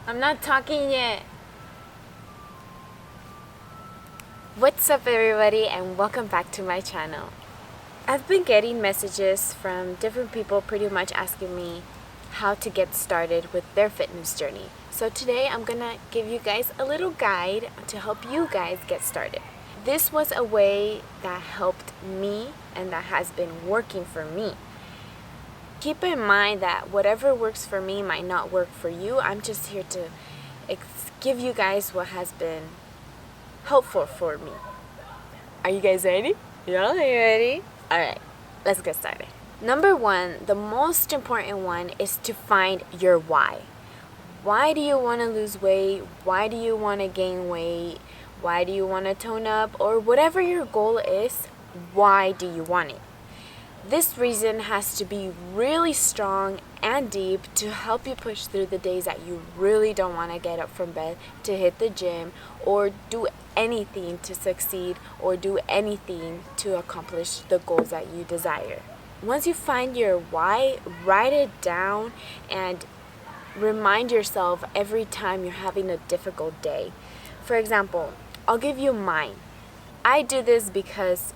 I'm not talking yet. What's up everybody and welcome back to my channel. I've been getting messages from different people pretty much asking me how to get started with their fitness journey. So today I'm gonna give you guys a little guide to help you guys get started. This was a way that helped me and that has been working for me. Keep in mind that whatever works for me might not work for you. I'm just here to give you guys what has been helpful for me. Are you guys ready? Yeah, are you ready? Alright, let's get started. Number one, the most important one is to find your why. Why do you want to lose weight? Why do you want to gain weight? Why do you want to tone up? Or whatever your goal is, why do you want it? This reason has to be really strong and deep to help you push through the days that you really don't want to get up from bed to hit the gym or do anything to succeed or do anything to accomplish the goals that you desire. Once you find your why, write it down and remind yourself every time you're having a difficult day. For example, I'll give you mine. I do this because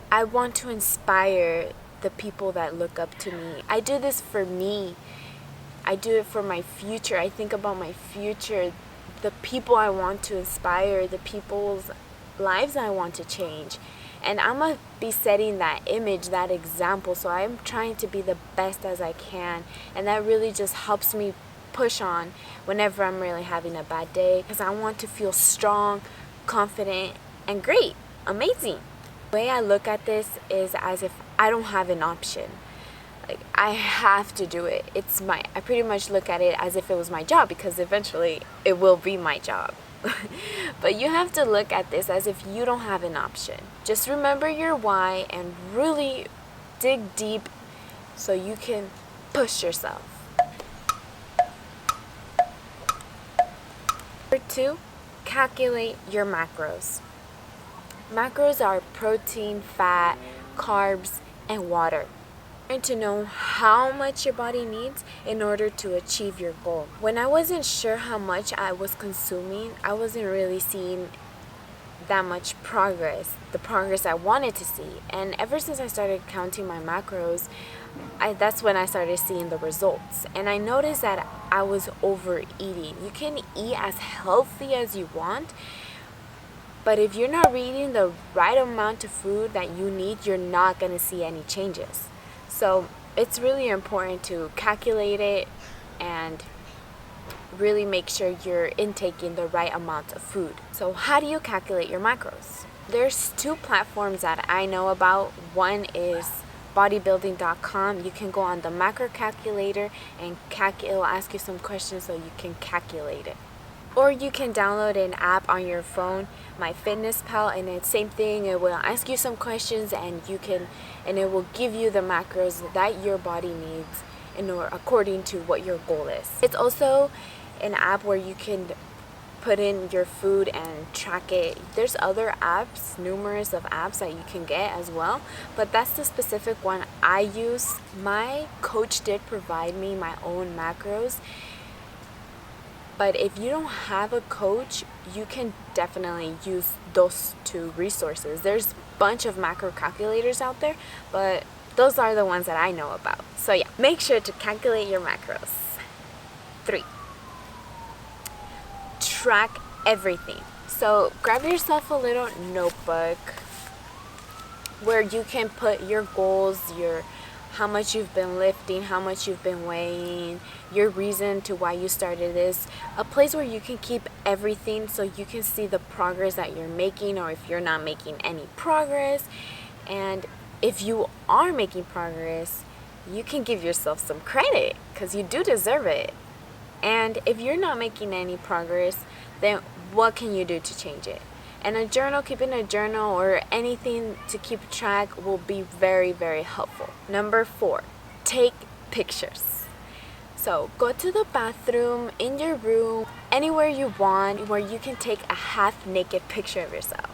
I want to inspire the people that look up to me. I do this for me. I do it for my future. I think about my future, the people I want to inspire, the people's lives I want to change. And I'm going to be setting that image, that example. So I'm trying to be the best as I can. And that really just helps me push on whenever I'm really having a bad day. Because I want to feel strong, confident, and great, amazing. The way I look at this is as if I don't have an option. Like, I have to do it. I pretty much look at it as if it was my job because eventually it will be my job. But you have to look at this as if you don't have an option. Just remember your why and really dig deep so you can push yourself. Number two, calculate your macros. Macros are protein, fat, carbs, and water. And to know how much your body needs in order to achieve your goal. When I wasn't sure how much I was consuming, I wasn't really seeing that much progress, the progress I wanted to see. And ever since I started counting my macros, that's when I started seeing the results. And I noticed that I was overeating. You can eat as healthy as you want, but if you're not eating the right amount of food that you need, you're not going to see any changes. So it's really important to calculate it and really make sure you're intaking the right amount of food. So how do you calculate your macros? There's two platforms that I know about. One is bodybuilding.com. You can go on the macro calculator and it'll ask you some questions so you can calculate it. Or you can download an app on your phone, MyFitnessPal, and it's same thing. It will ask you some questions and it will give you the macros that your body needs according to what your goal is. It's also an app where you can put in your food and track it. There's other apps, numerous of apps that you can get as well, but that's the specific one I use. My coach did provide me my own macros. But if you don't have a coach, you can definitely use those two resources. There's a bunch of macro calculators out there, but those are the ones that I know about. So yeah, make sure to calculate your macros. 3, track everything. So grab yourself a little notebook where you can put your goals, how much you've been lifting, how much you've been weighing, your reason to why you started this. A place where you can keep everything so you can see the progress that you're making or if you're not making any progress. And if you are making progress, you can give yourself some credit because you do deserve it. And if you're not making any progress, then what can you do to change it? And keeping a journal or anything to keep track will be very, very helpful. Number 4, take pictures. So go to the bathroom, in your room, anywhere you want, where you can take a half-naked picture of yourself.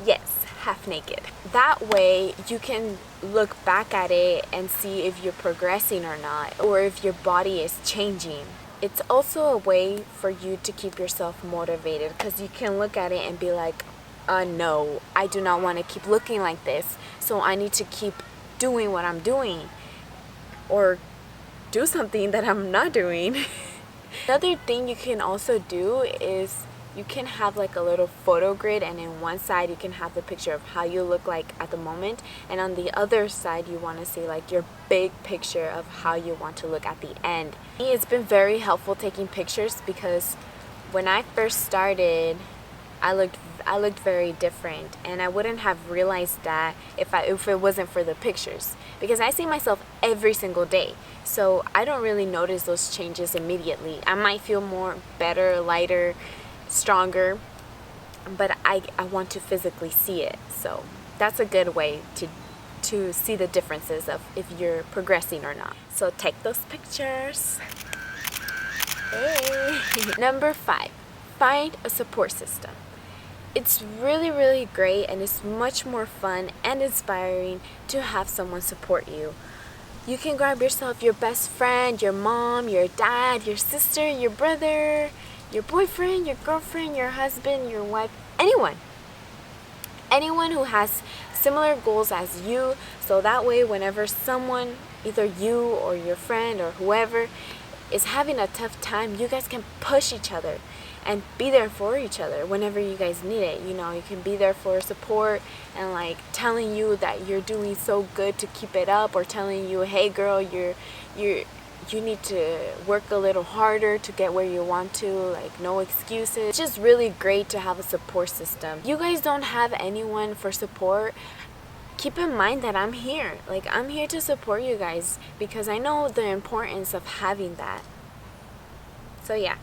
Yes, half naked. That way you can look back at it and see if you're progressing or not, or if your body is changing. It's also a way for you to keep yourself motivated, because you can look at it and be like, no, I do not want to keep looking like this, so I need to keep doing what I'm doing, or do something that I'm not doing. Another thing you can also do is you can have like a little photo grid, and in one side you can have the picture of how you look like at the moment, and on the other side you want to see like your big picture of how you want to look at the end. It's been very helpful taking pictures, because when I first started, I looked very different, and I wouldn't have realized that if it wasn't for the pictures, because I see myself every single day, so I don't really notice those changes immediately. I might feel more better, lighter, stronger, but I want to physically see it. So that's a good way to see the differences of if you're progressing or not. So take those pictures. Hey. Number 5, find a support system. It's really, really great, and it's much more fun and inspiring to have someone support you. You can grab yourself your best friend, your mom, your dad, your sister, your brother, your boyfriend, your girlfriend, your husband, your wife, anyone who has similar goals as you, so that way whenever someone, either you or your friend or whoever, is having a tough time, you guys can push each other and be there for each other whenever you guys need it. You know, you can be there for support and like telling you that you're doing so good to keep it up, or telling you, hey girl, you need to work a little harder to get where you want to, like no excuses. It's just really great to have a support system. You guys don't have anyone for support, keep in mind that I'm here. Like, I'm here to support you guys, because I know the importance of having that. So yeah,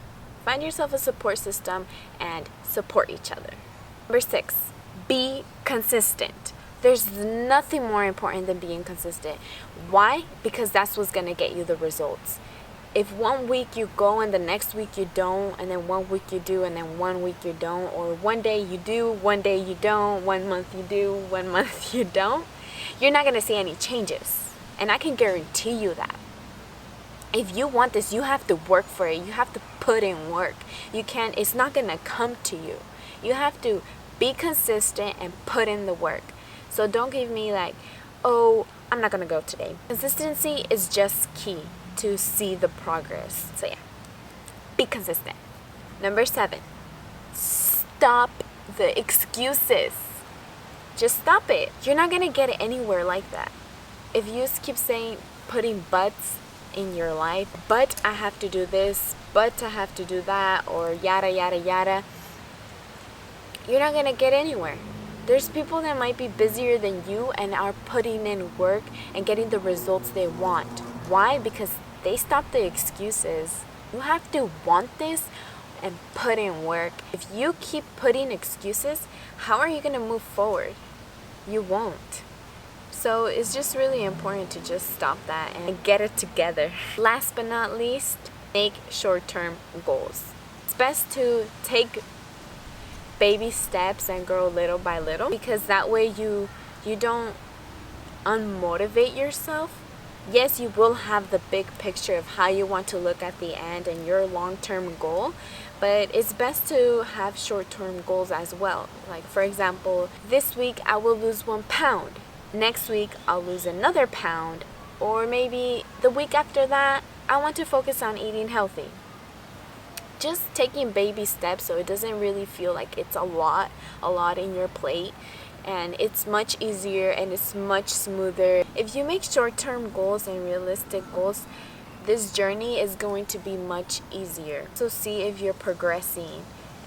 find yourself a support system and support each other. Number 6, be consistent. There's nothing more important than being consistent. Why? Because that's what's going to get you the results. If one week you go and the next week you don't, and then one week you do and then 1 week you don't, or one day you do, one day you don't, 1 month you do, 1 month you don't, you're not going to see any changes. And I can guarantee you that. If you want this, you have to work for it. You have to put in work. It's not going to come to you. You have to be consistent and put in the work. So don't give me like, oh, I'm not going to go today. Consistency is just key to see the progress. So yeah, be consistent. Number 7, stop the excuses. Just stop it. You're not going to get anywhere like that. If you just keep saying, putting buts in your life, but I have to do this, but I have to do that, or yada, yada, yada, you're not going to get anywhere. There's people that might be busier than you and are putting in work and getting the results they want. Why? Because they stop the excuses. You have to want this and put in work. If you keep putting excuses, how are you going to move forward? You won't. So it's just really important to just stop that and get it together. Last but not least, make short-term goals. It's best to take baby steps and grow little by little, because that way you don't unmotivate yourself. Yes, you will have the big picture of how you want to look at the end and your long-term goal, but it's best to have short-term goals as well. Like, for example, this week I will lose 1 pound. Next week I'll lose another pound, or maybe the week after that I want to focus on eating healthy. Just taking baby steps, so it doesn't really feel like it's a lot in your plate, and it's much easier and it's much smoother. If you make short-term goals and realistic goals, this journey is going to be much easier. So see if you're progressing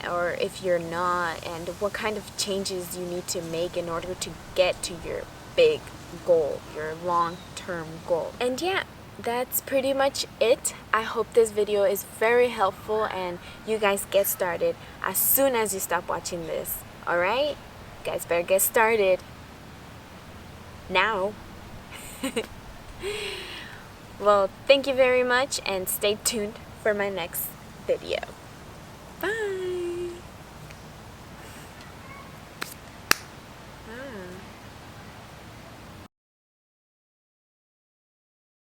or if you're not, and what kind of changes you need to make in order to get to your big goal, your long-term goal. And yeah, that's pretty much it. I hope this video is very helpful and you guys get started as soon as you stop watching this. Alright? You guys better get started now. Well, thank you very much and stay tuned for my next video. Bye!